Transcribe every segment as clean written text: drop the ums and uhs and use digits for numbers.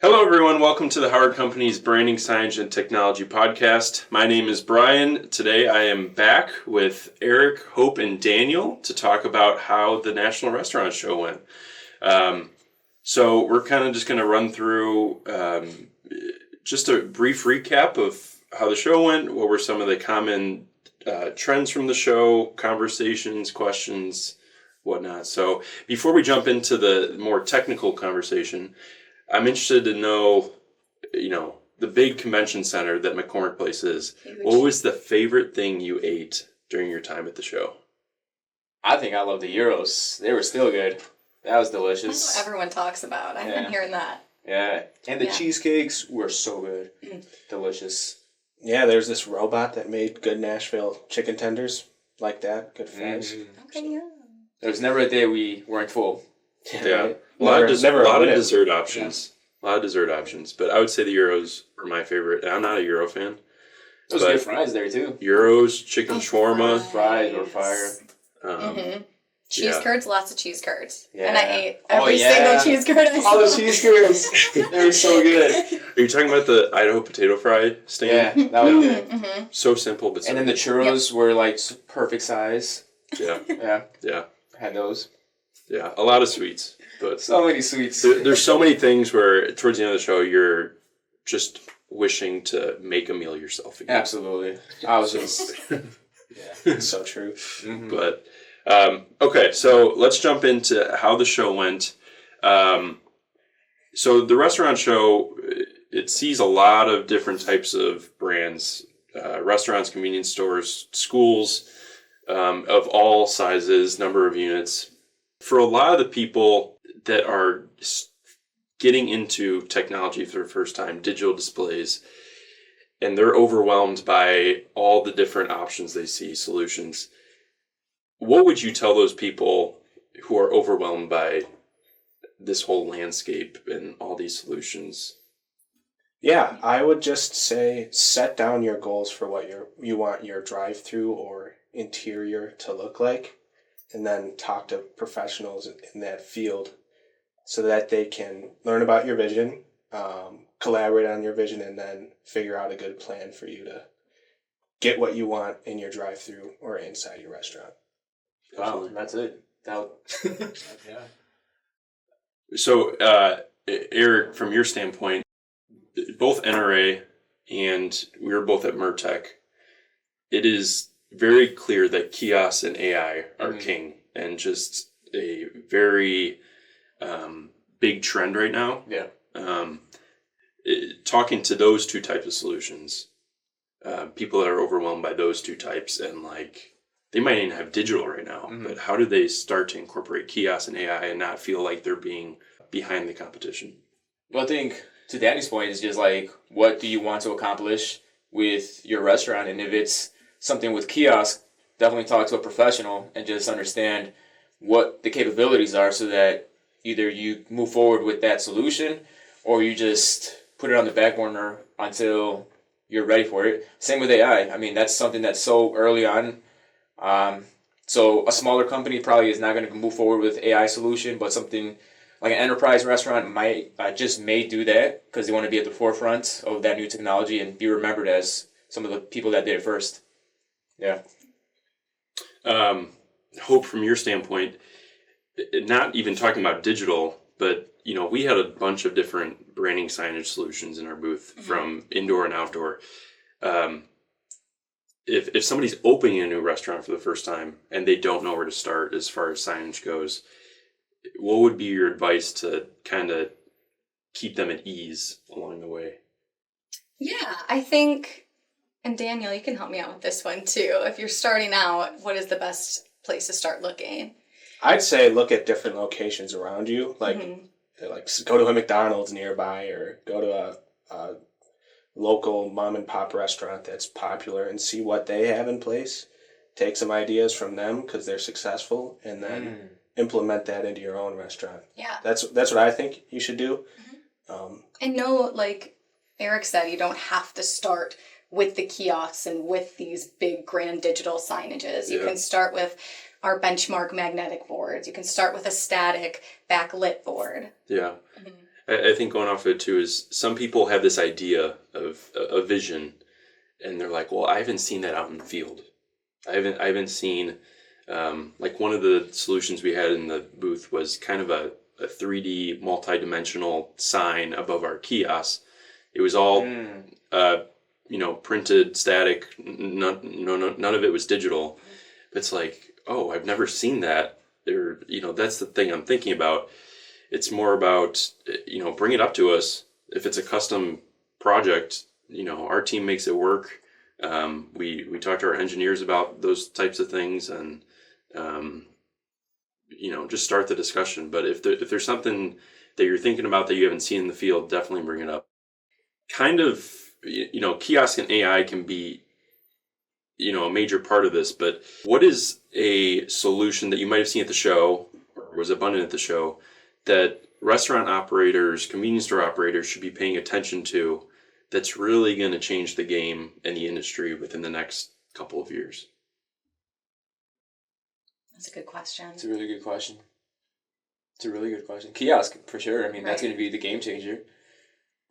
Hello, everyone. Welcome to the Howard Company's Branding, Signage, and Technology podcast. My name is Brian. Today I am back with Erik, Hope, and Daniel to talk about how the National Restaurant Show went. So we're kind of just going to run through just a brief recap of how the show went, what were some of the common trends from the show, conversations, questions, whatnot. So before we jump into the more technical conversation, I'm interested to know, the big convention center that McCormick Place is. Huge. What was the favorite thing you ate during your time at the show? I think I love the gyros. They were still good. That was delicious. That's what everyone talks about. I've been hearing that. Yeah. And the cheesecakes were so good. Delicious. Yeah, there's this robot that made good Nashville chicken tenders like that. Good fries. Okay, yeah. There was never a day we weren't full. Yeah. Right? A lot of dessert options. Yeah. A lot of dessert options. But I would say the gyros were my favorite. I'm not a gyro fan. There was good fries there, too. Gyros, chicken shawarma. Fries were fire. Cheese curds, lots of cheese curds. Yeah. And I ate every single cheese curd I saw. All the cheese curds. They were so good. Are you talking about the Idaho potato fry stand? Yeah, that was good. So simple, but so And then the churros were like perfect size. Yeah. Yeah. Had those. Yeah, a lot of sweets. But so many sweets. There's so many things where towards the end of the show, you're just wishing to make a meal yourself again. Absolutely. I was just... Yeah, so true. Mm-hmm. But, okay, so let's jump into how the show went. So the restaurant show, it sees a lot of different types of brands, restaurants, convenience stores, schools, of all sizes, number of units. For a lot of the people that are getting into technology for the first time, digital displays, and they're overwhelmed by all the different options they see, solutions, what would you tell those people who are overwhelmed by this whole landscape and all these solutions? Yeah, I would just say set down your goals for what you want your drive-thru or interior to look like, and then talk to professionals in that field so that they can learn about your vision, collaborate on your vision, and then figure out a good plan for you to get what you want in your drive-thru or inside your restaurant. Wow, that's it. Yeah. So, Erik, from your standpoint, both NRA and we were both at Mertech, it is very clear that kiosks and AI are king and just a very big trend right now. Yeah. Talking to those two types of solutions, people that are overwhelmed by those two types and they might even have digital right now, but how do they start to incorporate kiosks and AI and not feel like they're being behind the competition? Well, I think to Danny's point is just what do you want to accomplish with your restaurant? And if it's something with kiosk, definitely talk to a professional and just understand what the capabilities are so that either you move forward with that solution or you just put it on the back burner until you're ready for it. Same with AI. I mean, that's something that's so early on. So a smaller company probably is not going to move forward with AI solution, but something like an enterprise restaurant may do that because they want to be at the forefront of that new technology and be remembered as some of the people that did it first. Yeah. Hope, from your standpoint, not even talking about digital, but we had a bunch of different branding signage solutions in our booth from indoor and outdoor. If somebody's opening a new restaurant for the first time and they don't know where to start as far as signage goes, what would be your advice to kind of keep them at ease along the way? Yeah, I think, and Daniel, you can help me out with this one too. If you're starting out, what is the best place to start looking? I'd say look at different locations around you, go to a McDonald's nearby or go to a local mom and pop restaurant that's popular and see what they have in place. Take some ideas from them because they're successful, and then implement that into your own restaurant. Yeah, that's what I think you should do. And no, like Erik said, you don't have to start with the kiosks and with these big grand digital signages. You can start with our benchmark magnetic boards. You can start with a static backlit board. Yeah. I think going off of it too is some people have this idea of a vision, and they're like, well, I haven't seen that out in the field. I haven't seen, like one of the solutions we had in the booth was kind of a 3D multi-dimensional sign above our kiosk. It was all, printed, static. None of it was digital. It's like, oh, I've never seen that. Or, that's the thing I'm thinking about. It's more about, bring it up to us. If it's a custom project, our team makes it work. We talk to our engineers about those types of things, and just start the discussion. But if there's something that you're thinking about that you haven't seen in the field, definitely bring it up. Kind of, kiosk and AI can be, a major part of this. But what is a solution that you might have seen at the show or was abundant at the show that restaurant operators, convenience store operators should be paying attention to, that's really going to change the game in the industry within the next couple of years? That's a good question. It's a really good question. Kiosk, for sure. I mean, that's going to be the game changer.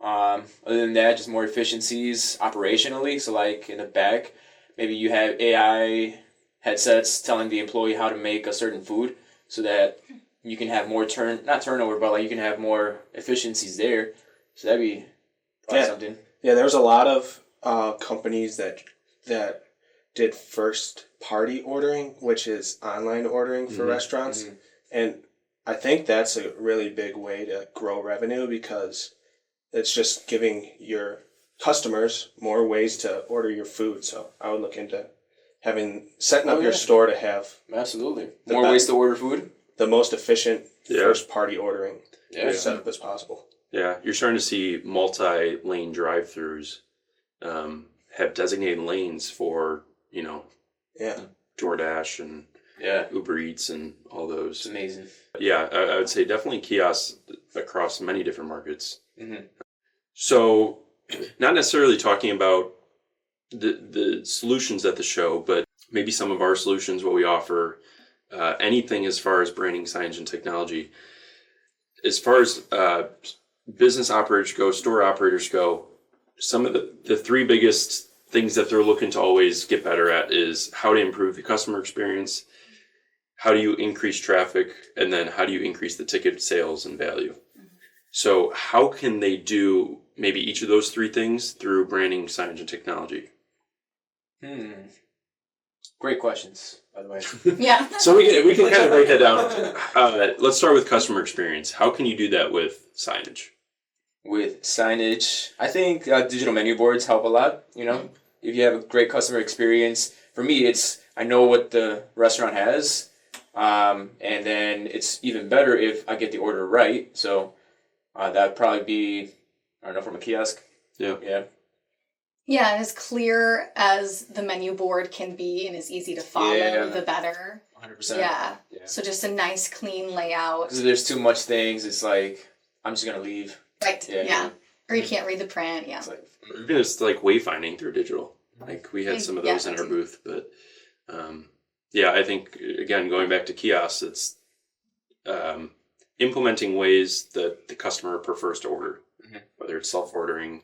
Other than that, just more efficiencies operationally. So like in the back, maybe you have AI headsets telling the employee how to make a certain food so that you can have more not turnover, but like you can have more efficiencies there. So that'd be probably something. Yeah, there's a lot of companies that did first party ordering, which is online ordering for restaurants. Mm-hmm. And I think that's a really big way to grow revenue because it's just giving your customers more ways to order your food. So I would look into setting up your store to have absolutely more ways to order food, the most efficient first party ordering setup as possible. Yeah, you're starting to see multi-lane drive-thrus have designated lanes for DoorDash and Uber Eats and all those. It's amazing. Yeah, I would say definitely kiosks across many different markets. Mm-hmm. So, not necessarily talking about the solutions at the show, but maybe some of our solutions, what we offer, anything as far as branding, signage, and technology. As far as business operators go, store operators go, some of the three biggest things that they're looking to always get better at is how to improve the customer experience, how do you increase traffic, and then how do you increase the ticket sales and value. So how can they do maybe each of those three things through branding, signage, and technology? Great questions, by the way. Yeah. So we can kind of break that down. Let's start with customer experience. How can you do that with signage? With signage, I think digital menu boards help a lot. If you have a great customer experience, for me, it's I know what the restaurant has, and then it's even better if I get the order right. So that'd probably be, I don't know, from a kiosk. Yeah. Yeah, and as clear as the menu board can be and as easy to follow, the better. 100%. Yeah. So just a nice, clean layout. Because if there's too much things, it's like, I'm just going to leave. Right. Yeah. Or you can't read the print. Yeah. It's like, even it's like wayfinding through digital. Like we had some of those in our booth, but I think again going back to kiosks, it's implementing ways that the customer prefers to order, whether it's self-ordering,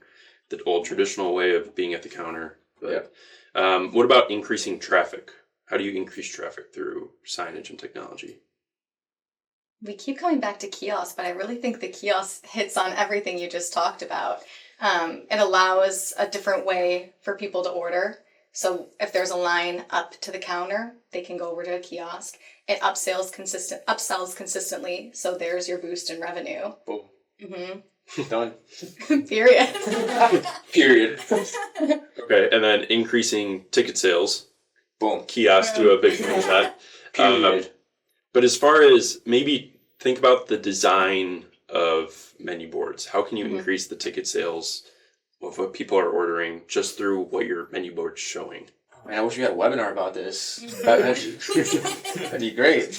the old traditional way of being at the counter. But what about increasing traffic? How do you increase traffic through signage and technology? We keep coming back to kiosks, but I really think the kiosk hits on everything you just talked about. It allows a different way for people to order. So if there's a line up to the counter, they can go over to a kiosk. It upsells consistently. So there's your boost in revenue. Boom. Mm-hmm. Done. Period. Period. Okay, and then increasing ticket sales. Boom. Kiosks do a big thing with that. Period. But as far as maybe think about the design of menu boards, how can you increase the ticket sales of what people are ordering just through what your menu board's showing? Man, I wish we had a webinar about this. That'd be great.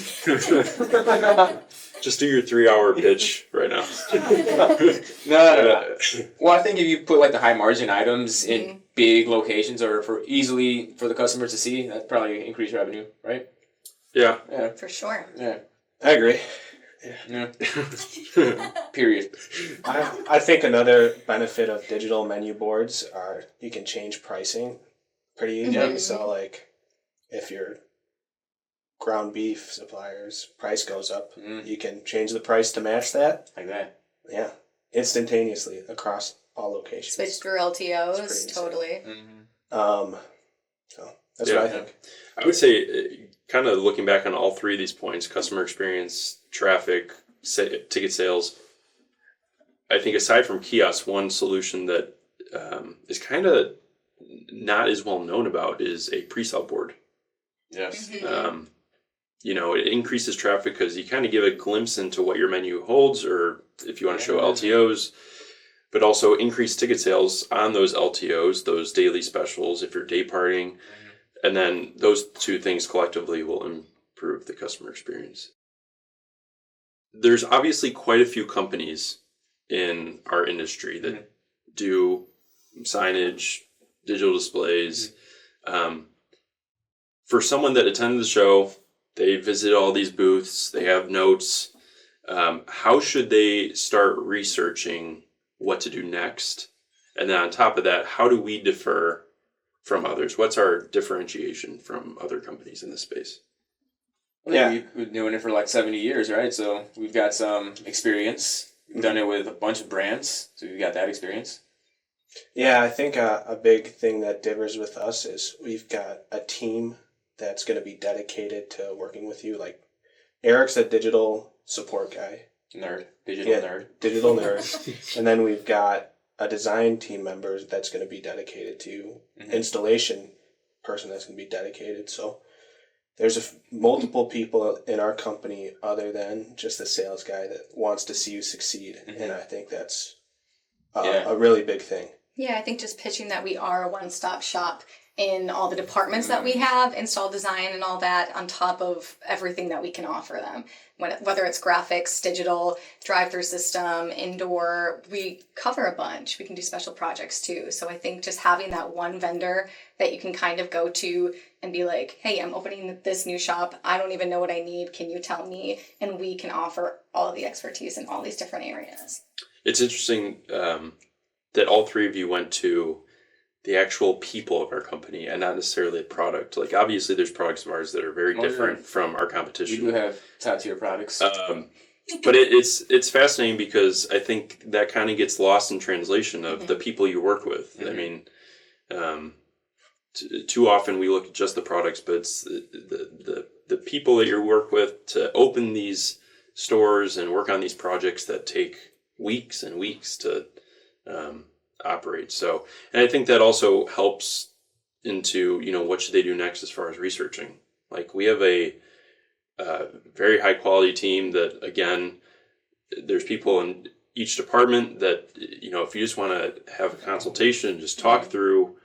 Just do your 3-hour pitch right now. No. Well, I think if you put like the high margin items in big locations or for the customers to see, that'd probably increase revenue, right? Yeah. For sure. Yeah. I agree. Yeah. Period. I think another benefit of digital menu boards are you can change pricing pretty easily. So like if your ground beef supplier's price goes up, you can change the price to match that. Like that. Yeah. Instantaneously across all locations. Switch through LTOs, totally. So that's what I think. I would say, kind of looking back on all three of these points, customer experience, traffic, ticket sales, I think aside from kiosks, one solution that is kind of not as well known about is a pre-sale board. Yes. It increases traffic because you kind of give a glimpse into what your menu holds, or if you want to show LTOs, but also increase ticket sales on those LTOs, those daily specials, if you're day partying. And then those two things collectively will improve the customer experience. There's obviously quite a few companies in our industry that do signage, digital displays. For someone that attended the show, they visit all these booths, they have notes. How should they start researching what to do next? And then on top of that, how do we differ from others? What's our differentiation from other companies in this space? We've been doing it for like 70 years, right? So we've got some experience. We've done it with a bunch of brands, so we've got that experience. Yeah, I think a big thing that differs with us is we've got a team that's going to be dedicated to working with you. Like Eric's a digital support guy. Digital nerd. And then we've got a design team member that's going to be dedicated to installation person that's going to be dedicated. So there's multiple people in our company other than just the sales guy that wants to see you succeed. And I think that's a really big thing. Yeah, I think just pitching that we are a one-stop shop in all the departments that we have, install design and all that, on top of everything that we can offer them. Whether it's graphics, digital, drive-thru system, indoor, we cover a bunch. We can do special projects too. So I think just having that one vendor that you can kind of go to and be like, hey, I'm opening this new shop. I don't even know what I need. Can you tell me? And we can offer all of the expertise in all these different areas. It's interesting that all three of you went to the actual people of our company and not necessarily a product. Like, obviously there's products of ours that are very different from our competition. We do have top tier products. But it's fascinating because I think that kind of gets lost in translation of the people you work with. I mean, too often we look at just the products, but it's the people that you work with to open these stores and work on these projects that take weeks and weeks to operate. So, and I think that also helps into, what should they do next as far as researching. Like, we have a very high quality team that, again, there's people in each department that, if you just want to have a consultation, just talk through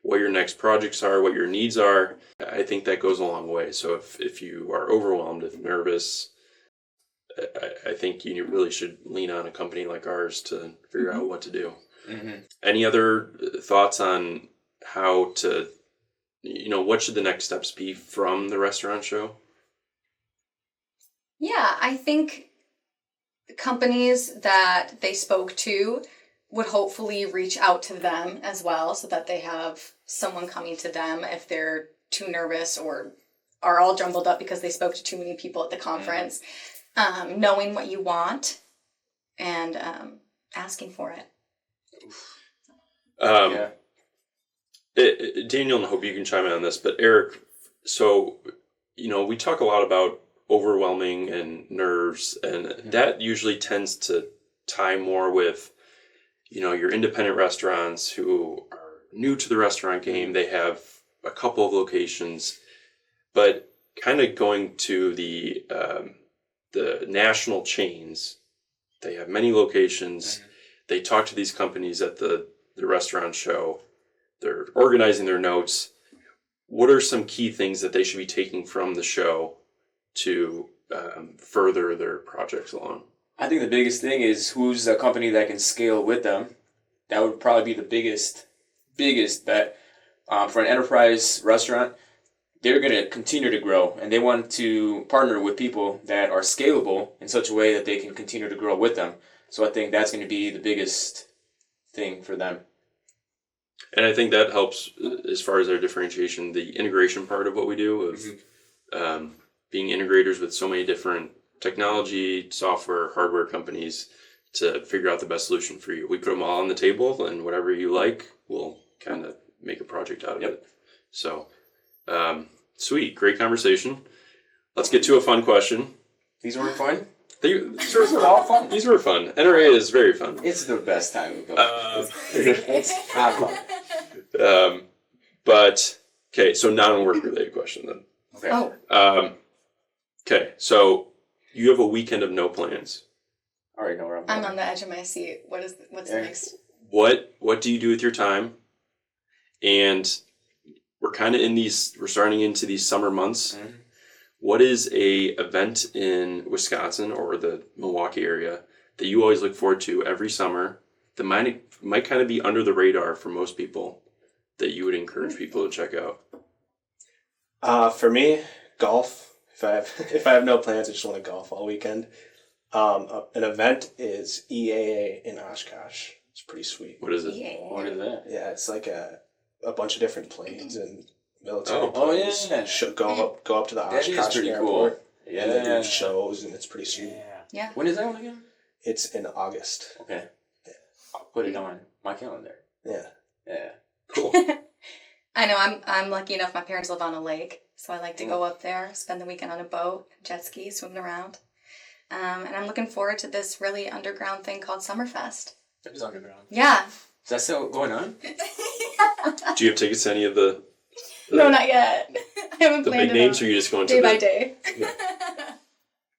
what your next projects are, what your needs are, I think that goes a long way. So if you are overwhelmed, if nervous, I think you really should lean on a company like ours to figure out what to do. Any other thoughts on how to, what should the next steps be from the restaurant show? Yeah, I think companies that they spoke to would hopefully reach out to them as well, so that they have someone coming to them if they're too nervous or are all jumbled up because they spoke to too many people at the conference. Knowing what you want and asking for it. Daniel, and I hope you can chime in on this, but Eric, so, we talk a lot about overwhelming and nerves, and that usually tends to tie more with, your independent restaurants who are new to the restaurant game. They have a couple of locations, but kind of going to the national chains, they have many locations. They talk to these companies at the restaurant show. They're organizing their notes. What are some key things that they should be taking from the show to further their projects along? I think the biggest thing is who's a company that can scale with them. That would probably be the biggest bet. For an enterprise restaurant, they're going to continue to grow, and they want to partner with people that are scalable in such a way that they can continue to grow with them. So I think that's going to be the biggest thing for them. And I think that helps as far as our differentiation, the integration part of what we do of being integrators with so many different technology, software, hardware companies to figure out the best solution for you. We put them all on the table, and whatever you like, we'll kind of make a project out of it. So, sweet, great conversation. Let's get to a fun question. These were fun. These were all fun. These were fun. NRA is very fun. It's the best time to go. It's not fun. But okay, so non-work related question then. Okay. Oh, Okay, so you have a weekend of no plans. All right, know where I'm I'm going. on the edge of my seat. What's Yeah. next? What do you do with your time? And we're kind of we're starting into these summer months. Mhm. What is a event in Wisconsin or the Milwaukee area that you always look forward to every summer that might kind of be under the radar for most people that you would encourage people to check out? For me, golf. If I have no plans, I just want to golf all weekend. An event is EAA in Oshkosh. It's pretty sweet. What is it? Yeah. What is that? Yeah, it's like a bunch of different planes and military Oh. Oh, planes. yeah. Go up to the That is Oshkosh pretty airport. cool. And they Yeah. do shows, and it's pretty sweet. Yeah. When is that one again? It's in August. Okay. I'll put it on my calendar. Yeah. Yeah. Cool. I know I'm lucky enough. My parents live on a lake, so I like to go up there, spend the weekend on a boat, jet ski, swimming around. And I'm looking forward to this really underground thing called Summerfest. That is underground. Yeah. Is that still going on? Do you have tickets to any of the No, not yet. I haven't the planned big it names, out. or are you just going to Day by day.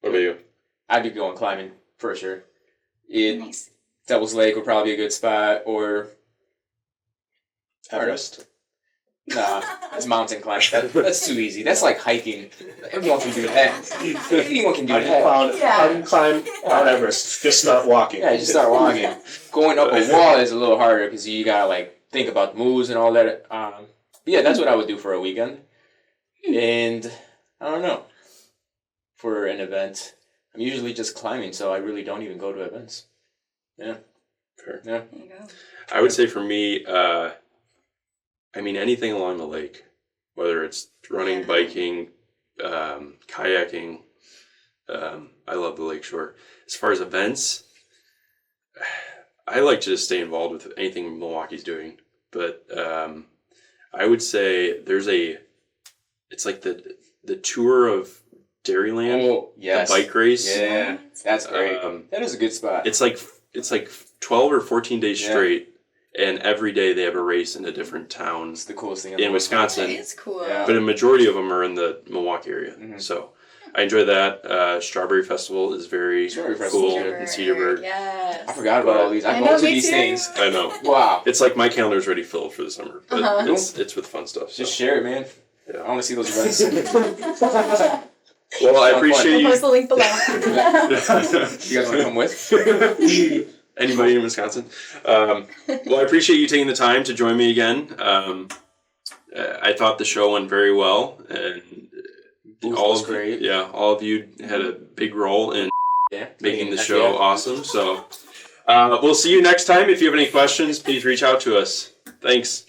What about you? I'd be going climbing for sure. Nice. Devil's Lake would probably be a good spot, or Everest. nah, it's mountain climbing. That's too easy. That's like hiking. Everyone can do that. Anyone can do How do you that. Yeah. climb Mount Everest? Just start walking. Yeah, you just start walking. Going up a wall is a little harder because you gotta like think about moves and all that. But yeah, that's what I would do for a weekend. And I don't know, for an event, I'm usually just climbing, so I really don't even go to events. Yeah. Fair. Yeah. There you go. I would say for me, anything along the lake, whether it's running, Yeah. biking, kayaking. I love the lakeshore. As far as events, I like to just stay involved with anything Milwaukee's doing. But I would say it's like the tour of Dairyland, Oh, yes. the bike race. Yeah, that's great. That is a good spot. It's like 12 or 14 days Yeah. straight, and every day they have a race in a different town It's the coolest thing in Wisconsin. That is cool. Yeah. But a majority of them are in the Milwaukee area. Mhm. So I enjoy that. Strawberry Festival is very Strawberry Festival, cool yeah. in Cedarburg. Yes. I forgot about all these. I I go know, to me these too. things. I know. Wow. It's like my calendar's already filled for the summer, but Uh-huh. it's with fun stuff. So. Just share it, man. Yeah. I want to see those events. Well, I Sounds appreciate We'll post the link below. You guys want to come with? you. Anybody in Wisconsin? Well, I appreciate you taking the time to join me again. I thought the show went very well, and Booth all was of great. all of you had a big role in Yeah. making the Heck show yeah. awesome. So we'll see you next time. If you have any questions, please reach out to us. Thanks.